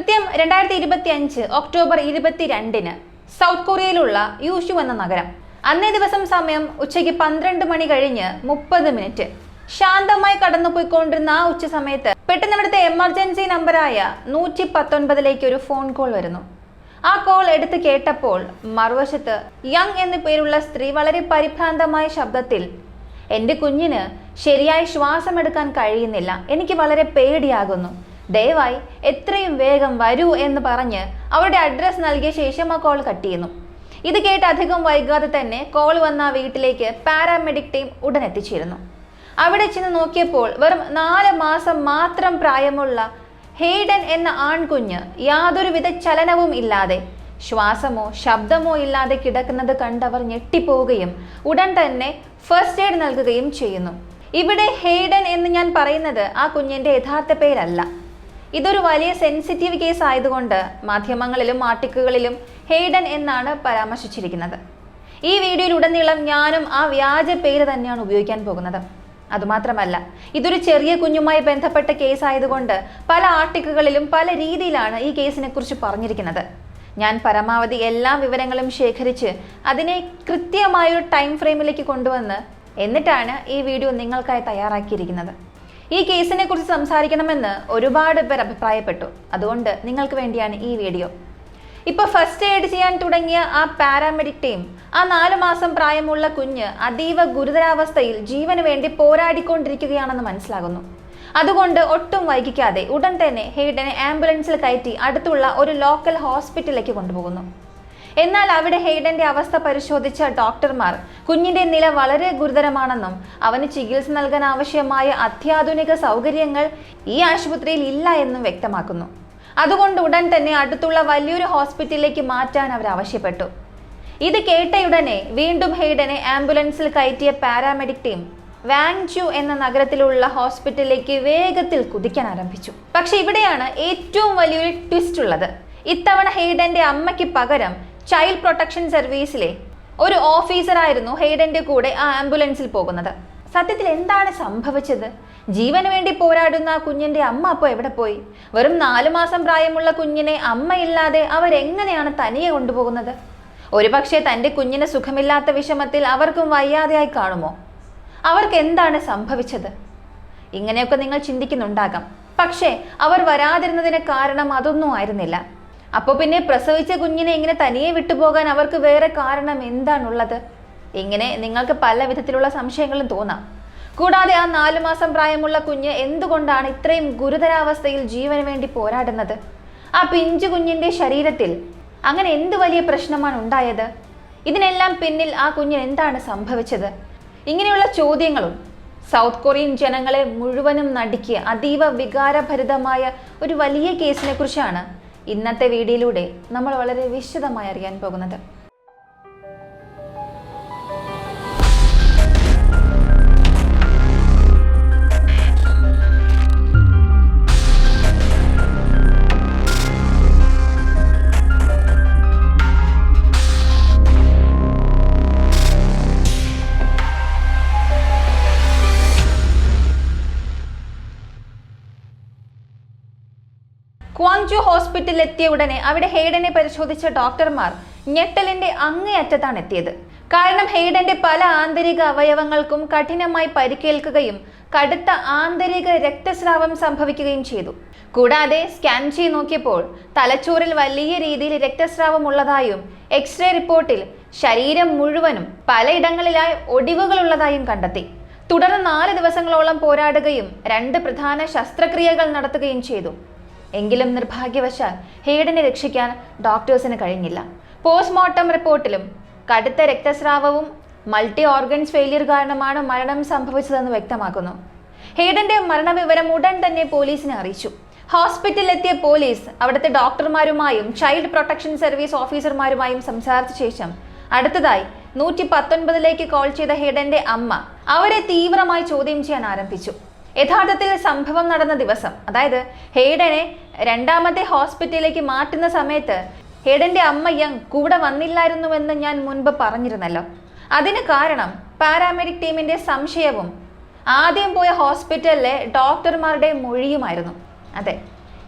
കൃത്യം 2025 October 22-ന് south കൊറിയയിലുള്ള യൂഷു എന്ന നഗരം. അന്നേ ദിവസം സമയം ഉച്ചയ്ക്ക് 12 മണി കഴിഞ്ഞ് 30 ശാന്തമായി കടന്നുപോയിക്കൊണ്ടിരുന്ന ആ ഉച്ച സമയത്ത് പെട്ടെന്ന് അവിടുത്തെ എമർജൻസി നമ്പറായ 119 ഒരു ഫോൺ കോൾ വരുന്നു. ആ കോൾ എടുത്ത് കേട്ടപ്പോൾ മറുവശത്ത് യങ് എന്നു പേരുള്ള സ്ത്രീ വളരെ പരിഭ്രാന്തമായ ശബ്ദത്തിൽ, എൻ്റെ കുഞ്ഞിന് ശരിയായി ശ്വാസമെടുക്കാൻ കഴിയുന്നില്ല, എനിക്ക് വളരെ പേടിയാകുന്നു, ദയവായി എത്രയും വേഗം വരൂ എന്ന് പറഞ്ഞ് അവരുടെ അഡ്രസ് നൽകിയ ശേഷം ആ കോൾ കട്ട് ചെയ്യുന്നു. ഇത് കേട്ട് അധികം വൈകാതെ തന്നെ കോൾ വന്ന ആ വീട്ടിലേക്ക് പാരാമെഡിക് ടീം ഉടൻ എത്തിച്ചിരുന്നു. അവിടെ ചെന്ന് നോക്കിയപ്പോൾ വെറും 4 മാസം മാത്രം പ്രായമുള്ള ഹെയ്ഡൻ എന്ന ആൺകുഞ്ഞ് യാതൊരുവിധ ചലനവും ഇല്ലാതെ, ശ്വാസമോ ശബ്ദമോ ഇല്ലാതെ കിടക്കുന്നത് കണ്ടവർ ഞെട്ടിപ്പോവുകയും ഉടൻ തന്നെ ഫസ്റ്റ് എയ്ഡ് നൽകുകയും ചെയ്യുന്നു. ഇവിടെ ഹെയ്ഡൻ എന്ന് ഞാൻ പറയുന്നത് ആ കുഞ്ഞിന്റെ യഥാർത്ഥ പേരല്ല. ഇതൊരു വലിയ സെൻസിറ്റീവ് കേസ് ആയതുകൊണ്ട് മാധ്യമങ്ങളിലും ആർട്ടിക്കിളുകളിലും ഹെയ്ഡൻ എന്നാണ് പരാമർശിച്ചിരിക്കുന്നത്. ഈ വീഡിയോയിലുടനീളം ഞാനും ആ വ്യാജ പേര് തന്നെയാണ് ഉപയോഗിക്കാൻ പോകുന്നത്. അതുമാത്രമല്ല, ഇതൊരു ചെറിയ കുഞ്ഞുമായി ബന്ധപ്പെട്ട കേസ് ആയതുകൊണ്ട് പല ആർട്ടിക്കിളുകളിലും പല രീതിയിലാണ് ഈ കേസിനെ കുറിച്ച് പറഞ്ഞിരിക്കുന്നത്. ഞാൻ പരമാവധി എല്ലാ വിവരങ്ങളും ശേഖരിച്ച് അതിനെ കൃത്യമായൊരു ടൈം ഫ്രെയിമിലേക്ക് കൊണ്ടുവന്ന് എന്നിട്ടാണ് ഈ വീഡിയോ നിങ്ങൾക്കായി തയ്യാറാക്കിയിരിക്കുന്നത്. ഈ കേസിനെ കുറിച്ച് സംസാരിക്കണമെന്ന് ഒരുപാട് പേർ അഭിപ്രായപ്പെട്ടു. അതുകൊണ്ട് നിങ്ങൾക്ക് വേണ്ടിയാണ് ഈ വീഡിയോ. ഇപ്പോൾ ഫസ്റ്റ് എയ്ഡ് ചെയ്യാൻ തുടങ്ങിയ ആ പാരാമെഡിക് ടീം ആ 4 മാസം പ്രായമുള്ള കുഞ്ഞ് അതീവ ഗുരുതരാവസ്ഥയിൽ ജീവന് വേണ്ടി പോരാടിക്കൊണ്ടിരിക്കുകയാണെന്ന് മനസ്സിലാകുന്നു. അതുകൊണ്ട് ഒട്ടും വൈകിക്കാതെ ഉടൻ തന്നെ ഹെയ്ഡനെ ആംബുലൻസിൽ കയറ്റി അടുത്തുള്ള ഒരു ലോക്കൽ ഹോസ്പിറ്റലിലേക്ക് കൊണ്ടുപോകുന്നു. എന്നാൽ അവിടെ ഹെയ്ഡന്റെ അവസ്ഥ പരിശോധിച്ച ഡോക്ടർമാർ കുഞ്ഞിന്റെ നില വളരെ ഗുരുതരമാണെന്നും അവന് ചികിത്സ നൽകാൻ ആവശ്യമായ അത്യാധുനിക സൗകര്യങ്ങൾ ഈ ആശുപത്രിയിൽ ഇല്ല എന്നും വ്യക്തമാക്കുന്നു. അതുകൊണ്ട് ഉടൻ തന്നെ അടുത്തുള്ള വലിയൊരു ഹോസ്പിറ്റലിലേക്ക് മാറ്റാൻ അവർ ആവശ്യപ്പെട്ടു. ഇത് കേട്ടയുടനെ വീണ്ടും ഹെയ്ഡനെ ആംബുലൻസിൽ കയറ്റിയ പാരാമെഡിക് ടീം വാങ്ചു എന്ന നഗരത്തിലുള്ള ഹോസ്പിറ്റലിലേക്ക് വേഗത്തിൽ കുതിക്കാൻ ആരംഭിച്ചു. പക്ഷെ ഇവിടെയാണ് ഏറ്റവും വലിയൊരു ട്വിസ്റ്റ് ഉള്ളത്. ഇത്തവണ ഹെയ്ഡന്റെ അമ്മയ്ക്ക് പകരം ചൈൽഡ് പ്രൊട്ടക്ഷൻ സർവീസിലെ ഒരു ഓഫീസറായിരുന്നു ഹെയ്ഡന്റെ കൂടെ ആ ആംബുലൻസിൽ പോകുന്നത്. സത്യത്തിൽ എന്താണ് സംഭവിച്ചത്? ജീവന് വേണ്ടി പോരാടുന്ന ആ കുഞ്ഞിന്റെ അമ്മ അപ്പോൾ എവിടെ പോയി? വെറും 4 മാസം പ്രായമുള്ള കുഞ്ഞിനെ അമ്മയില്ലാതെ അവരെങ്ങനെയാണ് തനിയെ കൊണ്ടുപോകുന്നത്? ഒരുപക്ഷെ തൻ്റെ കുഞ്ഞിന് സുഖമില്ലാത്ത വിഷമത്തിൽ അവർക്കും വയ്യാതെയായി കാണുമോ? അവർക്ക് എന്താണ് സംഭവിച്ചത്? ഇങ്ങനെയൊക്കെ നിങ്ങൾ ചിന്തിക്കുന്നുണ്ടാകാം. പക്ഷേ അവർ വരാതിരുന്നതിന് കാരണം അതൊന്നും ആയിരുന്നില്ല. അപ്പോൾ പിന്നെ പ്രസവിച്ച കുഞ്ഞിനെ ഇങ്ങനെ തനിയെ വിട്ടുപോകാൻ അവർക്ക് വേറെ കാരണം എന്താണുള്ളത്? ഇങ്ങനെ നിങ്ങൾക്ക് പല വിധത്തിലുള്ള സംശയങ്ങളും തോന്നാം. കൂടാതെ ആ 4 മാസം പ്രായമുള്ള കുഞ്ഞ് എന്തുകൊണ്ടാണ് ഇത്രയും ഗുരുതരാവസ്ഥയിൽ ജീവന് വേണ്ടി പോരാടുന്നത്? ആ പിഞ്ചു കുഞ്ഞിന്റെ ശരീരത്തിൽ അങ്ങനെ എന്ത് വലിയ പ്രശ്നമാണ് ഉണ്ടായത്? ഇതിനെല്ലാം പിന്നിൽ ആ കുഞ്ഞിന് എന്താണ് സംഭവിച്ചത്? ഇങ്ങനെയുള്ള ചോദ്യങ്ങളും സൗത്ത് കൊറിയൻ ജനങ്ങളെ മുഴുവനും നടുക്കിയ അതീവ വികാരഭരിതമായ ഒരു വലിയ കേസിനെ കുറിച്ചാണ് ഇന്നത്തെ വീഡിയോയിലൂടെ നമ്മൾ വളരെ വിശദമായി അറിയാൻ പോകുന്നത്. ക്വാങ്ജു ഹോസ്പിറ്റലിൽ എത്തിയ ഉടനെ അവിടെ ഹെയ്ഡനെ പരിശോധിച്ച ഡോക്ടർമാർ ഞെട്ടലിന്റെ അങ്ങേയറ്റത്താണ് എത്തിയത്. കാരണം ഹെയ്ഡന്റെ പല ആന്തരിക അവയവങ്ങൾക്കും കഠിനമായി പരിക്കേൽക്കുകയും കടുത്ത ആന്തരിക രക്തസ്രാവം സംഭവിക്കുകയും ചെയ്തു. കൂടാതെ സ്കാൻ ചെയ്ത് നോക്കിയപ്പോൾ തലച്ചോറിൽ വലിയ രീതിയിൽ രക്തസ്രാവം ഉള്ളതായും എക്സ്റേ റിപ്പോർട്ടിൽ ശരീരം മുഴുവനും പലയിടങ്ങളിലായി ഒടിവുകൾ ഉള്ളതായും കണ്ടെത്തി. തുടർന്ന് 4 ദിവസങ്ങളോളം പോരാടുകയും 2 പ്രധാന ശസ്ത്രക്രിയകൾ നടത്തുകയും ചെയ്തു. എങ്കിലും നിർഭാഗ്യവശാൽ ഹെയ്ഡനെ രക്ഷിക്കാൻ ഡോക്ടേഴ്സിന് കഴിഞ്ഞില്ല. പോസ്റ്റ്മോർട്ടം റിപ്പോർട്ടിലും കടുത്ത രക്തസ്രാവവും മൾട്ടി ഓർഗൻസ് ഫെയിലിയർ കാരണമാണ് മരണം സംഭവിച്ചതെന്ന് വ്യക്തമാക്കുന്നു. ഹെയ്ഡന്റെ മരണവിവരം ഉടൻ തന്നെ പോലീസിനെ അറിയിച്ചു. ഹോസ്പിറ്റലിലെത്തിയ പോലീസ് അവിടുത്തെ ഡോക്ടർമാരുമായും ചൈൽഡ് പ്രൊട്ടക്ഷൻ സർവീസ് ഓഫീസർമാരുമായും സംസാരിച്ച ശേഷം അടുത്തതായി 119 കോൾ ചെയ്ത ഹെയ്ഡന്റെ അമ്മ അവരെ തീവ്രമായി ചോദ്യം ചെയ്യാൻ ആരംഭിച്ചു. യഥാർത്ഥത്തിൽ സംഭവം നടന്ന ദിവസം, അതായത് ഹെയ്ഡനെ 2ാമത്തെ ഹോസ്പിറ്റലിലേക്ക് മാറ്റുന്ന സമയത്ത് ഹെയ്ഡന്റെ അമ്മ യങ് കൂടെ വന്നില്ലായിരുന്നുവെന്ന് ഞാൻ മുൻപ് പറഞ്ഞിരുന്നല്ലോ. അതിന് കാരണം പാരാമെഡിക് ടീമിന്റെ സംശയവും ആദ്യം പോയ ഹോസ്പിറ്റലിലെ ഡോക്ടർമാരുടെ മൊഴിയുമായിരുന്നു. അതെ,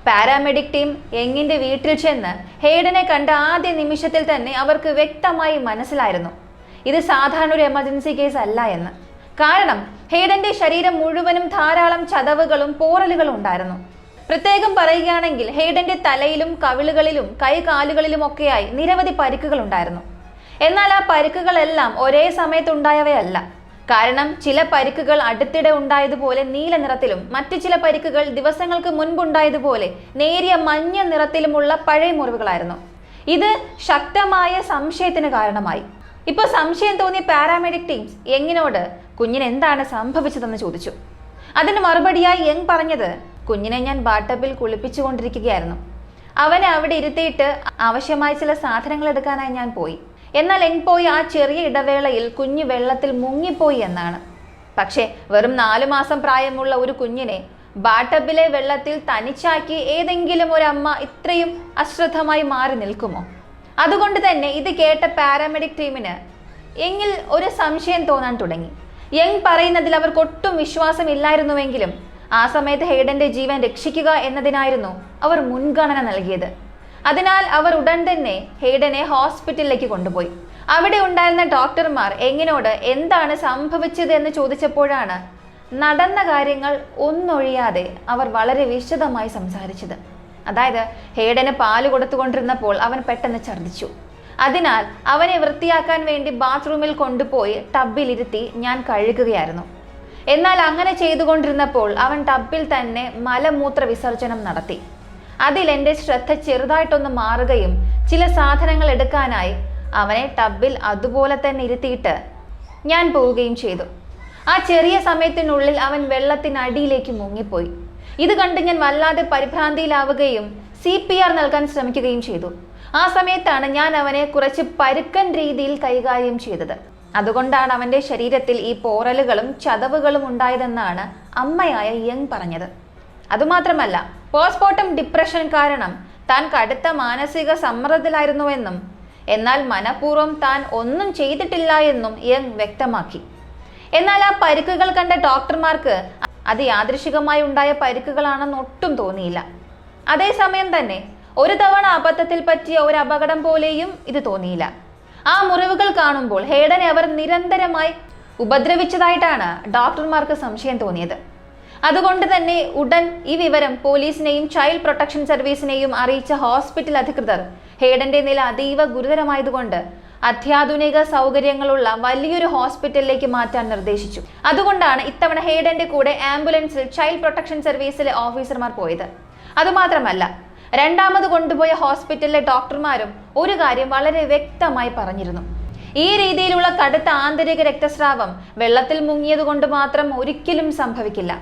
പാരാമെഡിക് ടീം യങ്ങിന്റെ വീട്ടിൽ ചെന്ന് ഹെയ്ഡനെ കണ്ട ആദ്യ നിമിഷത്തിൽ തന്നെ അവർക്ക് വ്യക്തമായി മനസ്സിലായിരുന്നു ഇത് സാധാരണ ഒരു എമർജൻസി കേസ് അല്ല എന്ന്. കാരണം ഹെയ്ഡന്റെ ശരീരം മുഴുവനും ധാരാളം ചതവുകളും പോറലുകളും ഉണ്ടായിരുന്നു. പ്രത്യേകം പറയുകയാണെങ്കിൽ ഹെയ്ഡന്റെ തലയിലും കവിളുകളിലും കൈകാലുകളിലും ഒക്കെയായി നിരവധി പരിക്കുകൾ ഉണ്ടായിരുന്നു. എന്നാൽ ആ പരിക്കുകളെല്ലാം ഒരേ സമയത്തുണ്ടായവയല്ല. കാരണം ചില പരിക്കുകൾ അടുത്തിടെ ഉണ്ടായതുപോലെ നീല നിറത്തിലും മറ്റു ചില പരിക്കുകൾ ദിവസങ്ങൾക്ക് മുൻപുണ്ടായതുപോലെ നേരിയ മഞ്ഞ നിറത്തിലുമുള്ള പഴയ മുറിവുകളായിരുന്നു. ഇത് ശക്തമായ സംശയത്തിന് കാരണമായി. ഇപ്പോൾ സംശയം തോന്നിയ പാരാമെഡിക് ടീംസ് യങ്ങിനോട് കുഞ്ഞിന് എന്താണ് സംഭവിച്ചതെന്ന് ചോദിച്ചു. അതിന് മറുപടിയായി യങ് പറഞ്ഞത്, കുഞ്ഞിനെ ഞാൻ ബാട്ടപ്പിൽ കുളിപ്പിച്ചുകൊണ്ടിരിക്കുകയായിരുന്നു. അവനെ അവിടെ ഇരുത്തിയിട്ട് ആവശ്യമായ ചില സാധനങ്ങൾ എടുക്കാനായി ഞാൻ പോയി. എന്നാൽ യങ് പോയി ആ ചെറിയ ഇടവേളയിൽ കുഞ്ഞ് വെള്ളത്തിൽ മുങ്ങിപ്പോയി എന്നാണ്. പക്ഷേ വെറും 4 മാസം പ്രായമുള്ള ഒരു കുഞ്ഞിനെ ബാട്ടപ്പിലെ വെള്ളത്തിൽ തനിച്ചാക്കി ഏതെങ്കിലും ഒരു അമ്മ ഇത്രയും അശ്രദ്ധമായി മാറി നിൽക്കുമോ? അതുകൊണ്ട് തന്നെ ഇത് കേട്ട പാരാമെഡിക് ടീമിന് യങ്ങിൽ ഒരു സംശയം തോന്നാൻ തുടങ്ങി. യങ് പറയുന്നതിൽ അവർക്ക് ഒട്ടും വിശ്വാസമില്ലായിരുന്നുവെങ്കിലും ആ സമയത്ത് ഹെയ്ഡന്റെ ജീവൻ രക്ഷിക്കുക എന്നതിനായിരുന്നു അവർ മുൻഗണന നൽകിയത്. അതിനാൽ അവർ ഉടൻ തന്നെ ഹെയ്ഡനെ ഹോസ്പിറ്റലിലേക്ക് കൊണ്ടുപോയി. അവിടെ ഉണ്ടായിരുന്ന ഡോക്ടർമാർ യങ്ങിനോട് എന്താണ് സംഭവിച്ചത് എന്ന് ചോദിച്ചപ്പോഴാണ് നടന്ന കാര്യങ്ങൾ ഒന്നൊഴിയാതെ അവർ വളരെ വിശദമായി സംസാരിച്ചത്. അതായത് ഹെയ്ഡന് പാല് കൊടുത്തുകൊണ്ടിരുന്നപ്പോൾ അവൻ പെട്ടെന്ന് ഛർദ്ദിച്ചു. അതിനാൽ അവനെ വൃത്തിയാക്കാൻ വേണ്ടി ബാത്റൂമിൽ കൊണ്ടുപോയി ടബിലിരുത്തി ഞാൻ കഴുകുകയായിരുന്നു. എന്നാൽ അങ്ങനെ ചെയ്തുകൊണ്ടിരുന്നപ്പോൾ അവൻ ടബിൽ തന്നെ മലമൂത്ര വിസർജനം നടത്തി. അതിൽ എൻ്റെ ശ്രദ്ധ ചെറുതായിട്ടൊന്ന് മാറുകയും ചില സാധനങ്ങൾ എടുക്കാനായി അവനെ ടബിൽ അതുപോലെ തന്നെ ഇരുത്തിയിട്ട് ഞാൻ പോവുകയും ചെയ്തു. ആ ചെറിയ സമയത്തിനുള്ളിൽ അവൻ വെള്ളത്തിനടിയിലേക്ക് മുങ്ങിപ്പോയി. ഇത് കണ്ട് ഞാൻ വല്ലാതെ പരിഭ്രാന്തിയിലാവുകയും CPR നൽകാൻ ശ്രമിക്കുകയും ചെയ്തു. ആ സമയത്താണ് ഞാൻ അവനെ കുറച്ച് പരുക്കൻ രീതിയിൽ കൈകാര്യം ചെയ്തത്. അതുകൊണ്ടാണ് അവൻ്റെ ശരീരത്തിൽ ഈ പോറലുകളും ചതവുകളും ഉണ്ടായതെന്നാണ് അമ്മയായ യങ് പറഞ്ഞത്. അതുമാത്രമല്ല, പോസ്റ്റ്മോർട്ടം ഡിപ്രഷൻ കാരണം താൻ കടുത്ത മാനസിക സമ്മർദ്ദത്തിലായിരുന്നുവെന്നും എന്നാൽ മനഃപൂർവ്വം താൻ ഒന്നും ചെയ്തിട്ടില്ല എന്നും യങ് വ്യക്തമാക്കി. എന്നാൽ ആ പരിക്കുകൾ കണ്ട ഡോക്ടർമാർക്ക് അത് യാദൃശികമായി ഉണ്ടായ പരിക്കുകളാണെന്ന് ഒട്ടും തോന്നിയില്ല. അതേസമയം തന്നെ ഒരു തവണ അബദ്ധത്തിൽ പറ്റിയ ഒരു അപകടം പോലെയും ഇത് തോന്നിയില്ല. ആ മുറിവുകൾ കാണുമ്പോൾ ഹെയ്ഡനെ അവർ നിരന്തരമായി ഉപദ്രവിച്ചതായിട്ടാണ് ഡോക്ടർമാർക്ക് സംശയം തോന്നിയത്. അതുകൊണ്ട് തന്നെ ഉടൻ ഈ വിവരം പോലീസിനെയും ചൈൽഡ് പ്രൊട്ടക്ഷൻ സർവീസിനെയും അറിയിച്ച ഹോസ്പിറ്റൽ അധികൃതർ ഹെയ്ഡന്റെ നില അതീവ ഗുരുതരമായതുകൊണ്ട് അത്യാധുനിക സൗകര്യങ്ങളുള്ള വലിയൊരു ഹോസ്പിറ്റലിലേക്ക് മാറ്റാൻ നിർദ്ദേശിച്ചു. അതുകൊണ്ടാണ് ഇത്തവണ ഹെയ്ഡന്റെ കൂടെ ആംബുലൻസിൽ ചൈൽഡ് പ്രൊട്ടക്ഷൻ സർവീസിലെ ഓഫീസർമാർ പോയത്. അതുമാത്രമല്ല, രണ്ടാമത് കൊണ്ടുപോയ ഹോസ്പിറ്റലിലെ ഡോക്ടർമാരും ഒരു കാര്യം വളരെ വ്യക്തമായി പറഞ്ഞിരുന്നു. ഈ രീതിയിലുള്ള കടുത്ത ആന്തരിക രക്തസ്രാവം വെള്ളത്തിൽ മുങ്ങിയത് കൊണ്ട് മാത്രം ഒരിക്കലും സംഭവിക്കില്ല.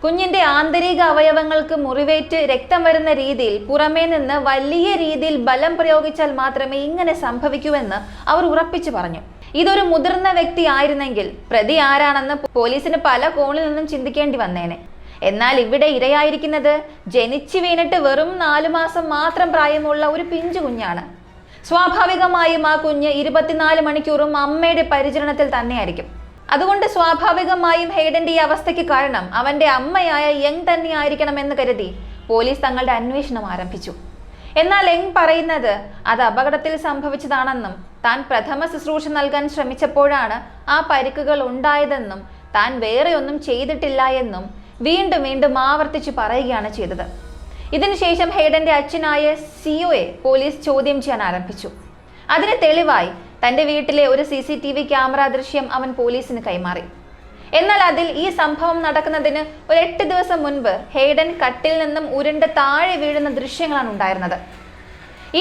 കുഞ്ഞിന്റെ ആന്തരിക അവയവങ്ങൾക്ക് മുറിവേറ്റ് രക്തം വരുന്ന രീതിയിൽ പുറമേ നിന്ന് വലിയ രീതിയിൽ ബലം പ്രയോഗിച്ചാൽ മാത്രമേ ഇങ്ങനെ സംഭവിക്കൂവെന്ന് അവർ ഉറപ്പിച്ചു പറഞ്ഞു. ഇതൊരു മുതിർന്ന വ്യക്തി ആയിരുന്നെങ്കിൽ പ്രതി ആരാണെന്ന് പോലീസിന് പല കോണിൽ നിന്നും ചിന്തിക്കേണ്ടി വന്നേനെ. എന്നാൽ ഇവിടെ ഇരയായിരിക്കുന്നത് ജനിച്ചു വീണിട്ട് വെറും 4 മാസം മാത്രം പ്രായമുള്ള ഒരു പിഞ്ചു കുഞ്ഞാണ്. സ്വാഭാവികമായും ആ കുഞ്ഞ് 24 മണിക്കൂറും അമ്മയുടെ പരിചരണത്തിൽ തന്നെയായിരിക്കും. അതുകൊണ്ട് സ്വാഭാവികമായും ഹെയ്ഡന്റെ ഈ അവസ്ഥയ്ക്ക് കാരണം അവന്റെ അമ്മയായ യങ് തന്നെ ആയിരിക്കണമെന്ന് കരുതി പോലീസ് തങ്ങളുടെ അന്വേഷണം ആരംഭിച്ചു. എന്നാൽ യങ് പറയുന്നത് അത് അപകടത്തിൽ സംഭവിച്ചതാണെന്നും താൻ പ്രഥമ ശുശ്രൂഷ നൽകാൻ ശ്രമിച്ചപ്പോഴാണ് ആ പരിക്കുകൾ ഉണ്ടായതെന്നും താൻ വേറെ ഒന്നും ചെയ്തിട്ടില്ല എന്നും വീണ്ടും വീണ്ടും ആവർത്തിച്ച് പറയുകയാണ് ചെയ്തത്. ഇതിനുശേഷം ഹെയ്ഡന്റെ അച്ഛനായ സിയോയെ പോലീസ് ചോദ്യം ചെയ്യാൻ ആരംഭിച്ചു. അതിന് തെളിവായി തന്റെ വീട്ടിലെ ഒരു CCTV ക്യാമറ ദൃശ്യം അവൻ പോലീസിന് കൈമാറി. എന്നാൽ അതിൽ ഈ സംഭവം നടക്കുന്നതിന് ഒരു 8 ദിവസം മുൻപ് ഹെയ്ഡൻ കട്ടിൽ നിന്നും ഉരുണ്ട് താഴെ വീഴുന്ന ദൃശ്യങ്ങളാണ് ഉണ്ടായിരുന്നത്.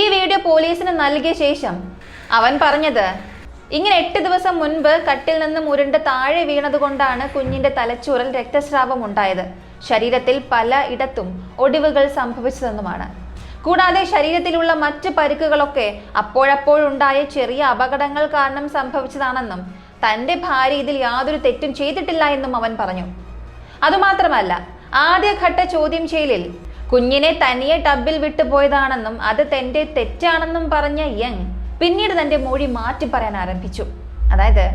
ഈ വീഡിയോ പോലീസിന് നൽകിയ ശേഷം അവൻ പറഞ്ഞത്, ഇങ്ങനെ 8 ദിവസം മുൻപ് കട്ടിൽ നിന്നും ഉരുണ്ട് താഴെ വീണതുകൊണ്ടാണ് കുഞ്ഞിന്റെ തലച്ചോറിൽ രക്തസ്രാവം ഉണ്ടായത്. ശരീരത്തിൽ പല ഇടത്തും ഒടിവുകൾ സംഭവിച്ചതെന്നുമാണ്. കൂടാതെ ശരീരത്തിലുള്ള മറ്റ് പരിക്കുകളൊക്കെ അപ്പോഴപ്പോഴുണ്ടായ ചെറിയ അപകടങ്ങൾ കാരണം സംഭവിച്ചതാണെന്നും തന്റെ ഭാര്യ ഇതിൽ യാതൊരു തെറ്റും ചെയ്തിട്ടില്ല എന്നും അവൻ പറഞ്ഞു. അതുമാത്രമല്ല, ആദ്യഘട്ട ചോദ്യം ചെയ്യലിൽ കുഞ്ഞിനെ തനിയെ ടബിൽ വിട്ടുപോയതാണെന്നും അത് തന്റെ തെറ്റാണെന്നും പറഞ്ഞ യങ് പിന്നീട് തന്റെ മൊഴി മാറ്റി പറയാൻ ആരംഭിച്ചു. അതായത്,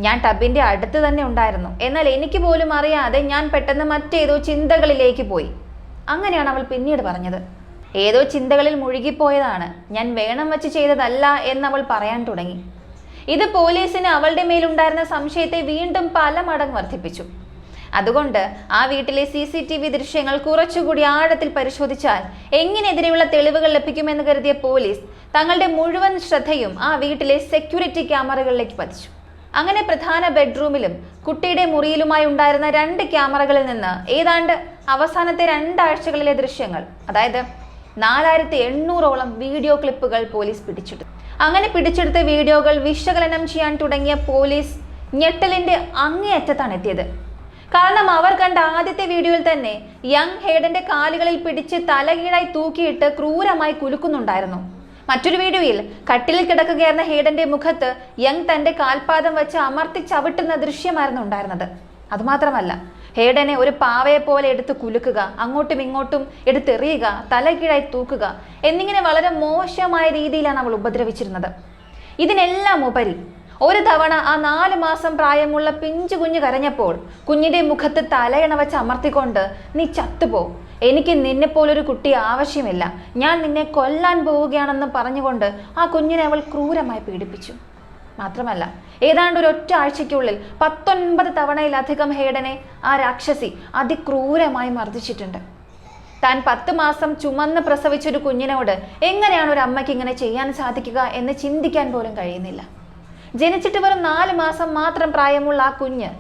ഞാൻ ടബിന്റെ അടുത്ത് തന്നെ ഉണ്ടായിരുന്നു, എന്നാൽ എനിക്ക് പോലും അറിയാതെ ഞാൻ പെട്ടെന്ന് മറ്റേതോ ചിന്തകളിലേക്ക് പോയി. അങ്ങനെയാണ് അവൾ പിന്നീട് പറഞ്ഞത്. ഏതോ ചിന്തകളിൽ മുഴുകിപ്പോയതാണ്, ഞാൻ വേണം വെച്ച് ചെയ്തതല്ല എന്നവൾ പറയാൻ തുടങ്ങി. ഇത് പോലീസിന് അവളുടെ മേലുണ്ടായിരുന്ന സംശയത്തെ വീണ്ടും പല മടങ്ങ് വർദ്ധിപ്പിച്ചു. അതുകൊണ്ട് ആ വീട്ടിലെ CCTV ദൃശ്യങ്ങൾ കുറച്ചുകൂടി ആഴത്തിൽ പരിശോധിച്ചാൽ എങ്ങനെതിരെയുള്ള തെളിവുകൾ ലഭിക്കുമെന്ന് കരുതിയ പോലീസ് തങ്ങളുടെ മുഴുവൻ ശ്രദ്ധയും ആ വീട്ടിലെ സെക്യൂരിറ്റി ക്യാമറകളിലേക്ക് പതിച്ചു. അങ്ങനെ പ്രധാന ബെഡ്റൂമിലും കുട്ടിയുടെ മുറിയിലുമായി ഉണ്ടായിരുന്ന 2 ക്യാമറകളിൽ നിന്ന് ഏതാണ്ട് അവസാനത്തെ 2 ആഴ്ചകളിലെ ദൃശ്യങ്ങൾ, അതായത് 4800ഓളം വീഡിയോ ക്ലിപ്പുകൾ പോലീസ് പിടിച്ചെടുത്തു. അങ്ങനെ പിടിച്ചെടുത്ത വീഡിയോകൾ വിശകലനം ചെയ്യാൻ തുടങ്ങിയ പോലീസ് ഞെട്ടലിന്റെ അങ്ങേയറ്റത്താണ് എത്തിയത്. കാരണം അവർ കണ്ട ആദ്യത്തെ വീഡിയോയിൽ തന്നെ യങ് ഹേഡന്റെ കാലുകളിൽ പിടിച്ച് തലകീഴായി തൂക്കിയിട്ട് ക്രൂരമായി കുലുക്കുന്നുണ്ടായിരുന്നു. മറ്റൊരു വീഡിയോയിൽ കട്ടിലിൽ കിടക്കുകയായിരുന്ന ഹേഡന്റെ മുഖത്ത് യങ് തന്റെ കാൽപാദം വെച്ച് അമർത്തി ചവിട്ടുന്ന ദൃശ്യമായിരുന്നു ഉണ്ടായിരുന്നത്. അതുമാത്രമല്ല, ഹേഡനെ ഒരു പാവയെ പോലെ എടുത്ത് കുലുക്കുക, അങ്ങോട്ടും ഇങ്ങോട്ടും എടുത്തെറിയുക, തലകീഴായി തൂക്കുക എന്നിങ്ങനെ വളരെ മോശമായ രീതിയിലാണ് അവൾ ഉപദ്രവിച്ചിരുന്നത്. ഇതിനെല്ലാം ഉപരി ഒരു തവണ ആ 4 മാസം പ്രായമുള്ള പിഞ്ചു കുഞ്ഞ് കരഞ്ഞപ്പോൾ കുഞ്ഞിന്റെ മുഖത്ത് തലയണ വെച്ച് അമർത്തിക്കൊണ്ട്, നീ ചത്തുപോ, എനിക്ക് നിന്നെപ്പോലൊരു കുട്ടി ആവശ്യമില്ല, ഞാൻ നിന്നെ കൊല്ലാൻ പോവുകയാണെന്ന് പറഞ്ഞുകൊണ്ട് ആ കുഞ്ഞിനെ അവൾ ക്രൂരമായി പീഡിപ്പിച്ചു. മാത്രമല്ല, ഏതാണ്ട് ഒരു ഒറ്റ ആഴ്ചയ്ക്കുള്ളിൽ 19 തവണയിലധികം ഹേഡനെ ആ രാക്ഷസി അതിക്രൂരമായി മർദ്ദിച്ചിട്ടുണ്ട്. താൻ 10 മാസം ചുമന്ന് പ്രസവിച്ചൊരു കുഞ്ഞിനോട് എങ്ങനെയാണ് ഒരു അമ്മയ്ക്ക് ഇങ്ങനെ ചെയ്യാൻ സാധിക്കുക എന്ന് ചിന്തിക്കാൻ പോലും കഴിയുന്നില്ല. ജനിച്ചിട്ട് വെറും 4 മാസം മാത്രം പ്രായമുള്ള ആ കുഞ്ഞ്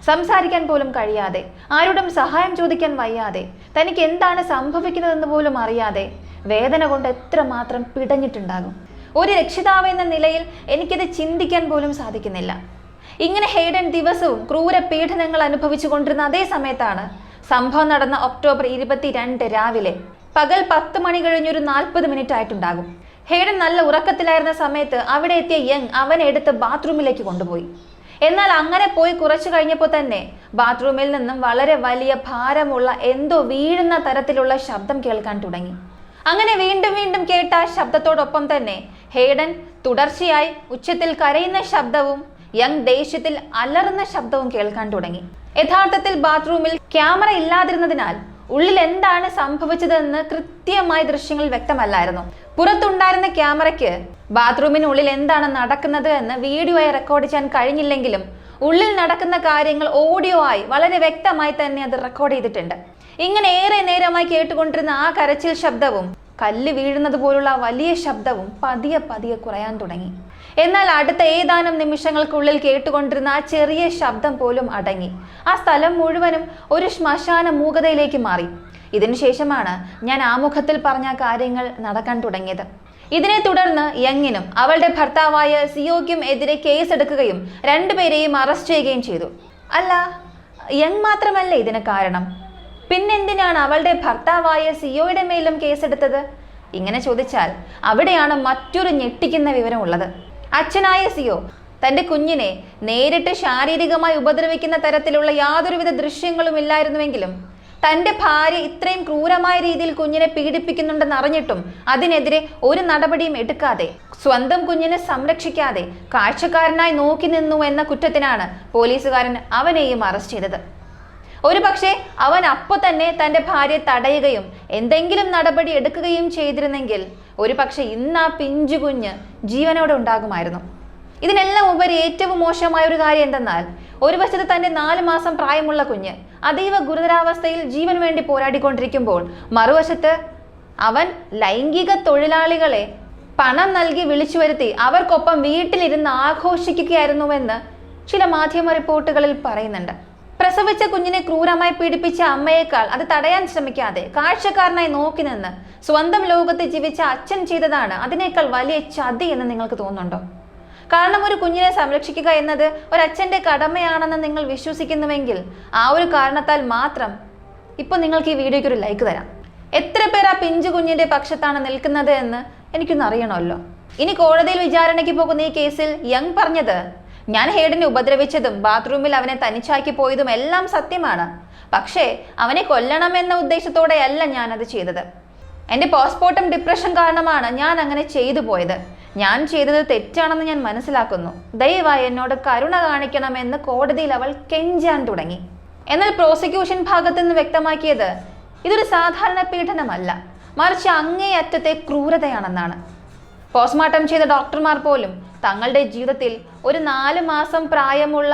സംസാരിക്കാൻ പോലും കഴിയാതെ, ആരോടും സഹായം ചോദിക്കാൻ വയ്യാതെ, തനിക്ക് എന്താണ് സംഭവിക്കുന്നതെന്ന് പോലും അറിയാതെ വേദന കൊണ്ട് എത്രമാത്രം പിടഞ്ഞിട്ടുണ്ടാകും. ഒരു രക്ഷിതാവ് എന്ന നിലയിൽ എനിക്കിത് ചിന്തിക്കാൻ പോലും സാധിക്കുന്നില്ല. ഇങ്ങനെ ഹേഡൻ ദിവസവും ക്രൂര പീഡനങ്ങൾ അനുഭവിച്ചു കൊണ്ടിരുന്ന അതേ സമയത്താണ് സംഭവം നടന്ന ഒക്ടോബർ 22 രാവിലെ പകൽ 10 മണി കഴിഞ്ഞൊരു 40 മിനിറ്റ് ആയിട്ടുണ്ടാകും. ഹേഡൻ നല്ല ഉറക്കത്തിലായിരുന്ന സമയത്ത് അവിടെ എത്തിയ യങ് അവനെ എടുത്ത് ബാത്റൂമിലേക്ക് കൊണ്ടുപോയി. എന്നാൽ അങ്ങനെ പോയി കുറച്ചു കഴിഞ്ഞപ്പോൾ തന്നെ ബാത്റൂമിൽ നിന്നും വളരെ വലിയ ഭാരമുള്ള എന്തോ വീഴുന്ന തരത്തിലുള്ള ശബ്ദം കേൾക്കാൻ തുടങ്ങി. അങ്ങനെ വീണ്ടും വീണ്ടും കേട്ട ആ ശബ്ദത്തോടൊപ്പം തന്നെ ഹേഡൻ തുടർച്ചയായി ഉച്ചത്തിൽ കരയുന്ന ശബ്ദവും യങ് ദേഷ്യത്തിൽ അലറുന്ന ശബ്ദവും കേൾക്കാൻ തുടങ്ങി. യഥാർത്ഥത്തിൽ ബാത്റൂമിൽ ക്യാമറ ഇല്ലാതിരുന്നതിനാൽ ഉള്ളിൽ എന്താണ് സംഭവിച്ചതെന്ന് കൃത്യമായ ദൃശ്യങ്ങൾ വ്യക്തമല്ലായിരുന്നു. പുറത്തുണ്ടായിരുന്ന ക്യാമറയ്ക്ക് ബാത്റൂമിനുള്ളിൽ എന്താണ് നടക്കുന്നത് എന്ന് വീഡിയോയായി റെക്കോർഡ് ചെയ്യാൻ കഴിഞ്ഞില്ലെങ്കിലും ഉള്ളിൽ നടക്കുന്ന കാര്യങ്ങൾ ഓഡിയോ ആയി വളരെ വ്യക്തമായി തന്നെ അത് റെക്കോർഡ് ചെയ്തിട്ടുണ്ട്. ഇങ്ങനെ ഏറെ നേരമായി കേട്ടുകൊണ്ടിരുന്ന ആ കരച്ചിൽ ശബ്ദവും കല്ല് വീഴുന്നത് പോലുള്ള വലിയ ശബ്ദവും പതിയെ പതിയെ കുറയാൻ തുടങ്ങി. എന്നാൽ അടുത്ത ഏതാനും നിമിഷങ്ങൾക്കുള്ളിൽ കേട്ടുകൊണ്ടിരുന്ന ആ ചെറിയ ശബ്ദം പോലും അടങ്ങി. ആ സ്ഥലം മുഴുവനും ഒരു ശ്മശാന മൂകതയിലേക്ക് മാറി. ഇതിനുശേഷമാണ് ഞാൻ ആമുഖത്തിൽ പറഞ്ഞ കാര്യങ്ങൾ നടക്കാൻ തുടങ്ങിയത്. ഇതിനെ തുടർന്ന് യങ്ങിനും അവളുടെ ഭർത്താവായ സിയോയ്ക്കും എതിരെ കേസെടുക്കുകയും 2 പേരെയും അറസ്റ്റ് ചെയ്യുകയും ചെയ്തു. അല്ല, യങ് മാത്രമല്ല ഇതിന് കാരണം, പിന്നെന്തിനാണ് അവളുടെ ഭർത്താവായ സിയോയുടെ മേലും കേസെടുത്തത്? ഇങ്ങനെ ചോദിച്ചാൽ അവിടെയാണ് മറ്റൊരു ഞെട്ടിക്കുന്ന വിവരം ഉള്ളത്. അച്ഛനായ സിയോ തന്റെ കുഞ്ഞിനെ നേരിട്ട് ശാരീരികമായി ഉപദ്രവിക്കുന്ന തരത്തിലുള്ള യാതൊരുവിധ ദൃശ്യങ്ങളും ഇല്ലായിരുന്നുവെങ്കിലും തന്റെ ഭാര്യ ഇത്രയും ക്രൂരമായ രീതിയിൽ കുഞ്ഞിനെ പീഡിപ്പിക്കുന്നുണ്ടെന്ന് അറിഞ്ഞിട്ടും അതിനെതിരെ ഒരു നടപടിയും എടുക്കാതെ, സ്വന്തം കുഞ്ഞിനെ സംരക്ഷിക്കാതെ കാഴ്ചക്കാരനായി നോക്കി നിന്നു എന്ന കുറ്റത്തിനാണ് പോലീസുകാരൻ അവനെയും അറസ്റ്റ് ചെയ്തത്. ഒരു പക്ഷേ അവൻ അപ്പോൾ തന്നെ തന്റെ ഭാര്യയെ തടയുകയും എന്തെങ്കിലും നടപടി എടുക്കുകയും ചെയ്തിരുന്നെങ്കിൽ ഒരു പക്ഷെ ഇന്ന് ആ പിഞ്ചു കുഞ്ഞ് ജീവനോടെ ഉണ്ടാകുമായിരുന്നു. ഇതിനെല്ലാം ഉപരി ഏറ്റവും മോശമായ ഒരു കാര്യം എന്തെന്നാൽ, ഒരു വശത്ത് തന്റെ 4 മാസം പ്രായമുള്ള കുഞ്ഞ് അതീവ ഗുരുതരാവസ്ഥയിൽ ജീവൻ വേണ്ടി പോരാടിക്കൊണ്ടിരിക്കുമ്പോൾ മറുവശത്ത് അവൻ ലൈംഗിക തൊഴിലാളികളെ പണം നൽകി വിളിച്ചു വരുത്തി അവർക്കൊപ്പം വീട്ടിലിരുന്ന് ആഘോഷിക്കുകയായിരുന്നുവെന്ന് ചില മാധ്യമ റിപ്പോർട്ടുകളിൽ പറയുന്നുണ്ട്. പ്രസവിച്ച കുഞ്ഞിനെ ക്രൂരമായി പീഡിപ്പിച്ച അമ്മയേക്കാൾ അത് തടയാൻ ശ്രമിക്കാതെ കാഴ്ചക്കാരനായി നോക്കി നിന്ന് സ്വന്തം ലോകത്ത് ജീവിച്ച അച്ഛൻ ചെയ്തതാണ് അതിനേക്കാൾ വലിയ ചതി എന്ന് നിങ്ങൾക്ക് തോന്നുന്നുണ്ടോ? കാരണം ഒരു കുഞ്ഞിനെ സംരക്ഷിക്കുക എന്നത് ഒരച്ഛൻ്റെ കടമയാണെന്ന് നിങ്ങൾ വിശ്വസിക്കുന്നുവെങ്കിൽ ആ ഒരു കാരണത്താൽ മാത്രം ഇപ്പോൾ നിങ്ങൾക്ക് ഈ വീഡിയോയ്ക്ക് ഒരു ലൈക്ക് തരാം. എത്ര പേർ ആ പിഞ്ചു കുഞ്ഞിന്റെ പക്ഷത്താണ് നിൽക്കുന്നത് എന്ന് എനിക്കൊന്ന് അറിയണമല്ലോ. ഇനി കോടതിയിൽ വിചാരണയ്ക്ക് പോകുന്ന ഈ കേസിൽ യങ് പറഞ്ഞത്, ഞാൻ ഹേഡനെ ഉപദ്രവിച്ചതും ബാത്റൂമിൽ അവനെ തനിച്ചാക്കി പോയതും എല്ലാം സത്യമാണ്, പക്ഷേ അവനെ കൊല്ലണമെന്ന ഉദ്ദേശത്തോടെയല്ല ഞാനത് ചെയ്തത്. എൻ്റെ പോസ്റ്റ്മോർട്ടം ഡിപ്രഷൻ കാരണമാണ് ഞാൻ അങ്ങനെ ചെയ്തു പോയത്. ഞാൻ ചെയ്തത് തെറ്റാണെന്ന് ഞാൻ മനസ്സിലാക്കുന്നു. ദയവായി എന്നോട് കരുണ കാണിക്കണമെന്ന് കോടതിയിൽ അവൾ കെഞ്ചാൻ തുടങ്ങി. എന്നാൽ പ്രോസിക്യൂഷൻ ഭാഗത്തു നിന്ന് വ്യക്തമാക്കിയത് ഇതൊരു സാധാരണ പീഡനമല്ല, മറിച്ച് അങ്ങേയറ്റത്തെ ക്രൂരതയാണെന്നാണ്. പോസ്റ്റ്മോർട്ടം ചെയ്ത ഡോക്ടർമാർ പോലും തങ്ങളുടെ ജീവിതത്തിൽ ഒരു 4 മാസം പ്രായമുള്ള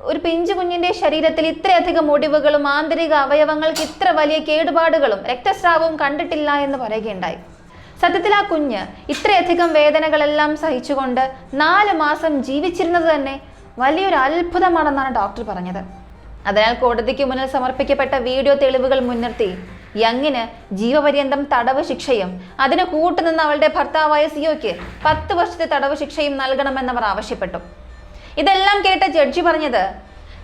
ഒരു പിഞ്ചു കുഞ്ഞിന്റെ ശരീരത്തിൽ ഇത്രയധികം ഒടിവുകളും ആന്തരിക അവയവങ്ങൾക്ക് ഇത്ര വലിയ കേടുപാടുകളും രക്തസ്രാവവും കണ്ടിട്ടില്ല എന്ന് പറയുകയുണ്ടായി. സത്യത്തിൽ ആ കുഞ്ഞ് ഇത്രയധികം വേദനകളെല്ലാം സഹിച്ചുകൊണ്ട് 4 മാസം ജീവിച്ചിരുന്നത് തന്നെ വലിയൊരു അത്ഭുതമാണെന്നാണ് ഡോക്ടർ പറഞ്ഞത്. അതിനാൽ കോടതിക്ക് മുന്നിൽ സമർപ്പിക്കപ്പെട്ട വീഡിയോ തെളിവുകൾ മുൻനിർത്തി യങ്ങിന് ജീവപര്യന്തം തടവ് ശിക്ഷയും അതിന് കൂട്ടുനിന്ന അവളുടെ ഭർത്താവായ സിയോയ്ക്ക് 10 വർഷത്തെ തടവ് ശിക്ഷയും നൽകണമെന്നവർ ആവശ്യപ്പെട്ടു. ഇതെല്ലാം കേട്ട ജഡ്ജി പറഞ്ഞത്,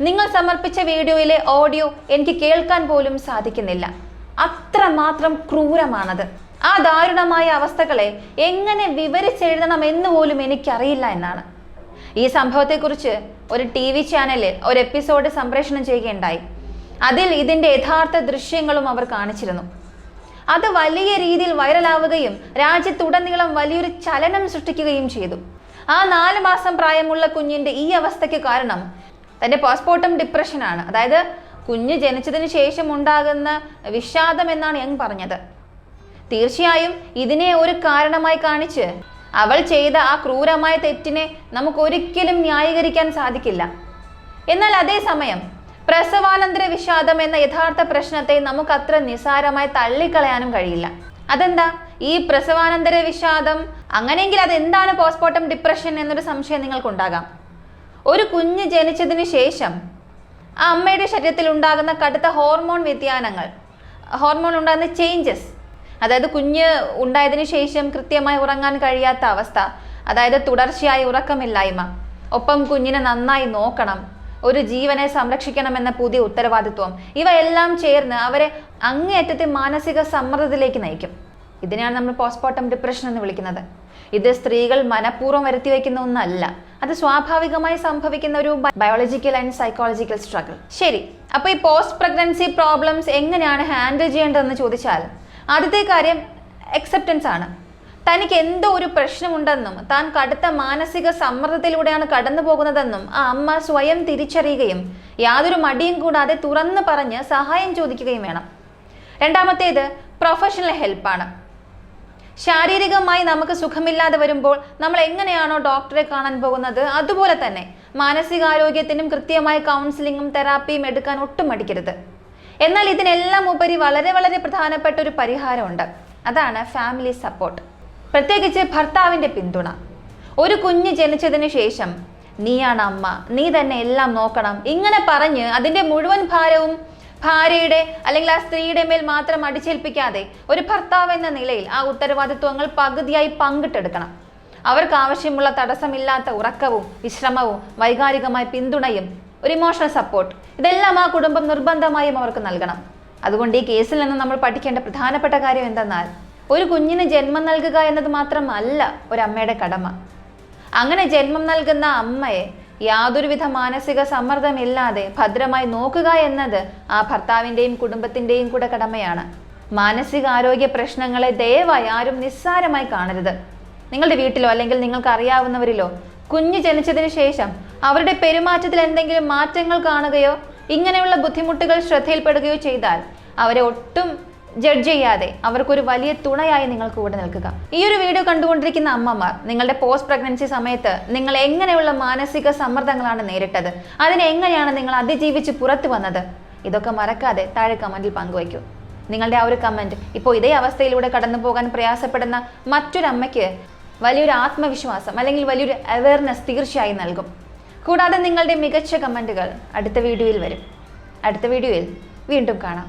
നിങ്ങൾ സമർപ്പിച്ച വീഡിയോയിലെ ഓഡിയോ എനിക്ക് കേൾക്കാൻ പോലും സാധിക്കുന്നില്ല. അത്രമാത്രം ക്രൂരമാണത്. ആ ദാരുണമായ അവസ്ഥകളെ എങ്ങനെ വിവരിച്ചെഴുതണം എന്ന് പോലും എനിക്കറിയില്ല എന്നാണ്. ഈ സംഭവത്തെക്കുറിച്ച് ഒരു TV ചാനലിൽ ഒരു എപ്പിസോഡ് സംപ്രേഷണം ചെയ്യുകയുണ്ടായി. അതിൽ ഇതിന്റെ യഥാർത്ഥ ദൃശ്യങ്ങളും അവർ കാണിച്ചിരുന്നു. അത് വലിയ രീതിയിൽ വൈറലാവുകയും രാജ്യത്തുടനീളം വലിയൊരു ചലനം സൃഷ്ടിക്കുകയും ചെയ്തു. ആ 4 മാസം പ്രായമുള്ള കുഞ്ഞിന്റെ ഈ അവസ്ഥയ്ക്ക് കാരണം തന്റെ പോസ്റ്റ്മോർട്ടം ഡിപ്രഷനാണ്. അതായത് കുഞ്ഞ് ജനിച്ചതിന് ശേഷം ഉണ്ടാകുന്ന വിഷാദം എന്നാണ് യങ് പറഞ്ഞത്. തീർച്ചയായും ഇതിനെ ഒരു കാരണമായി കാണിച്ച് അവൾ ചെയ്ത ആ ക്രൂരമായ തെറ്റിനെ നമുക്ക് ഒരിക്കലും ന്യായീകരിക്കാൻ സാധിക്കില്ല. എന്നാൽ അതേസമയം പ്രസവാനന്തര വിഷാദം എന്ന യഥാർത്ഥ പ്രശ്നത്തെ നമുക്ക് അത്ര നിസ്സാരമായി തള്ളിക്കളയാനും കഴിയില്ല. അതെന്താ ഈ പ്രസവാനന്തര വിഷാദം? അങ്ങനെയെങ്കിൽ അതെന്താണ് പോസ്റ്റ്മോർട്ടം ഡിപ്രഷൻ എന്നൊരു സംശയം നിങ്ങൾക്കുണ്ടാകാം. ഒരു കുഞ്ഞ് ജനിച്ചതിന് ശേഷം ആ അമ്മയുടെ ശരീരത്തിൽ ഉണ്ടാകുന്ന കടുത്ത ഹോർമോൺ വ്യതിയാനങ്ങൾ, ഹോർമോൺ ഉണ്ടാകുന്ന ചേഞ്ചസ്, അതായത് കുഞ്ഞ് ഉണ്ടായതിനു ശേഷം കൃത്യമായി ഉറങ്ങാൻ കഴിയാത്ത അവസ്ഥ, അതായത് തുടർച്ചയായി ഉറക്കമില്ലായ്മ, ഒപ്പം കുഞ്ഞിനെ നന്നായി നോക്കണം, ഒരു ജീവനെ സംരക്ഷിക്കണമെന്ന പുതിയ ഉത്തരവാദിത്വം, ഇവയെല്ലാം ചേർന്ന് അവരെ അങ്ങേയറ്റത്തെ മാനസിക സമ്മർദ്ദത്തിലേക്ക് നയിക്കും. ഇതിനെയാണ് നമ്മൾ പോസ്റ്റ്മോർട്ടം ഡിപ്രഷൻ എന്ന് വിളിക്കുന്നത്. ഇത് സ്ത്രീകൾ മനഃപൂർവ്വം വരുത്തി വയ്ക്കുന്ന ഒന്നല്ല. അത് സ്വാഭാവികമായി സംഭവിക്കുന്ന ഒരു ബയോളജിക്കൽ ആൻഡ് സൈക്കോളജിക്കൽ സ്ട്രഗിൾ. ശരി, അപ്പൊ ഈ പോസ്റ്റ് പ്രഗ്നൻസി പ്രോബ്ലംസ് എങ്ങനെയാണ് ഹാൻഡിൽ ചെയ്യേണ്ടതെന്ന് ചോദിച്ചാൽ ആദ്യത്തെ കാര്യം അക്സെപ്റ്റൻസ് ആണ്. തനിക്ക് എന്തോ ഒരു പ്രശ്നമുണ്ടെന്നും താൻ കടുത്ത മാനസിക സമ്മർദ്ദത്തിലൂടെയാണ് കടന്നു പോകുന്നതെന്നും ആ അമ്മ സ്വയം തിരിച്ചറിയുകയും യാതൊരു മടിയും കൂടാതെ തുറന്നു പറഞ്ഞ് സഹായം ചോദിക്കുകയും വേണം. രണ്ടാമത്തേത് പ്രൊഫഷണൽ ഹെൽപ്പാണ്. ശാരീരികമായി നമുക്ക് സുഖമില്ലാതെ വരുമ്പോൾ നമ്മൾ എങ്ങനെയാണോ ഡോക്ടറെ കാണാൻ പോകുന്നത്, അതുപോലെ തന്നെ മാനസികാരോഗ്യത്തിനും കൃത്യമായ കൗൺസിലിങ്ങും തെറാപ്പിയും എടുക്കാൻ ഒട്ടും മടിക്കരുത്. എന്നാൽ ഇതിനെല്ലാം ഉപരി വളരെ വളരെ പ്രധാനപ്പെട്ട ഒരു പരിഹാരമുണ്ട്. അതാണ് ഫാമിലി സപ്പോർട്ട്, പ്രത്യേകിച്ച് ഭർത്താവിൻ്റെ പിന്തുണ. ഒരു കുഞ്ഞ് ജനിച്ചതിന് ശേഷം നീയാണ് അമ്മ, നീ തന്നെ എല്ലാം നോക്കണം, ഇങ്ങനെ പറഞ്ഞ് അതിൻ്റെ മുഴുവൻ ഭാരവും ഭാര്യയുടെ അല്ലെങ്കിൽ ആ സ്ത്രീയുടെ മേൽ മാത്രം അടിച്ചേൽപ്പിക്കാതെ ഒരു ഭർത്താവ് എന്ന നിലയിൽ ആ ഉത്തരവാദിത്വങ്ങൾ പകുതിയായി പങ്കിട്ടെടുക്കണം. അവർക്ക് ആവശ്യമുള്ള തടസ്സമില്ലാത്ത ഉറക്കവും വിശ്രമവും വൈകാരികമായ പിന്തുണയും ഒരു ഇമോഷണൽ സപ്പോർട്ട്, ഇതെല്ലാം ആ കുടുംബം നിർബന്ധമായും അവർക്ക് നൽകണം. അതുകൊണ്ട് ഈ കേസിൽ നിന്ന് നമ്മൾ പഠിക്കേണ്ട പ്രധാനപ്പെട്ട കാര്യം എന്തെന്നാൽ, ഒരു കുഞ്ഞിന് ജന്മം നൽകുക എന്നത് മാത്രമല്ല ഒരമ്മയുടെ കടമ. അങ്ങനെ ജന്മം നൽകുന്ന അമ്മയെ യാതൊരുവിധ മാനസിക സമ്മർദ്ദമില്ലാതെ ഭദ്രമായി നോക്കുക എന്നത് ആ ഭർത്താവിൻ്റെയും കുടുംബത്തിൻ്റെയും കൂടെ കടമയാണ്. മാനസികാരോഗ്യ പ്രശ്നങ്ങളെ ദയവായി ആരും നിസ്സാരമായി കാണരുത്. നിങ്ങളുടെ വീട്ടിലോ അല്ലെങ്കിൽ നിങ്ങൾക്ക് അറിയാവുന്നവരിലോ കുഞ്ഞ് ജനിച്ചതിന് ശേഷം അവരുടെ പെരുമാറ്റത്തിൽ എന്തെങ്കിലും മാറ്റങ്ങൾ കാണുകയോ ഇങ്ങനെയുള്ള ബുദ്ധിമുട്ടുകൾ ശ്രദ്ധയിൽപ്പെടുകയോ ചെയ്താൽ അവരെ ഒട്ടും ജഡ്ജ് ചെയ്യാതെ അവർക്കൊരു വലിയ തുണയായി നിങ്ങൾ കൂടെ നിൽക്കുക. ഈ ഒരു വീഡിയോ കണ്ടുകൊണ്ടിരിക്കുന്ന അമ്മമാർ, നിങ്ങളുടെ പോസ്റ്റ് പ്രഗ്നൻസി സമയത്ത് നിങ്ങൾ എങ്ങനെയുള്ള മാനസിക സമ്മർദ്ദങ്ങളാണ് നേരിട്ടത്, അതിനെ എങ്ങനെയാണ് നിങ്ങൾ അതിജീവിച്ച് പുറത്തു വന്നത്, ഇതൊക്കെ മറക്കാതെ താഴെ കമന്റിൽ പങ്കുവയ്ക്കൂ. നിങ്ങളുടെ ആ ഒരു കമന്റ് ഇപ്പോൾ ഇതേ അവസ്ഥയിലൂടെ കടന്നു പോകാൻ പ്രയാസപ്പെടുന്ന മറ്റൊരമ്മയ്ക്ക് വലിയൊരു ആത്മവിശ്വാസം അല്ലെങ്കിൽ വലിയൊരു അവയർനെസ് തീർച്ചയായും നൽകും. കൂടാതെ നിങ്ങളുടെ മികച്ച കമന്റുകൾ അടുത്ത വീഡിയോയിൽ വരും. അടുത്ത വീഡിയോയിൽ വീണ്ടും കാണാം.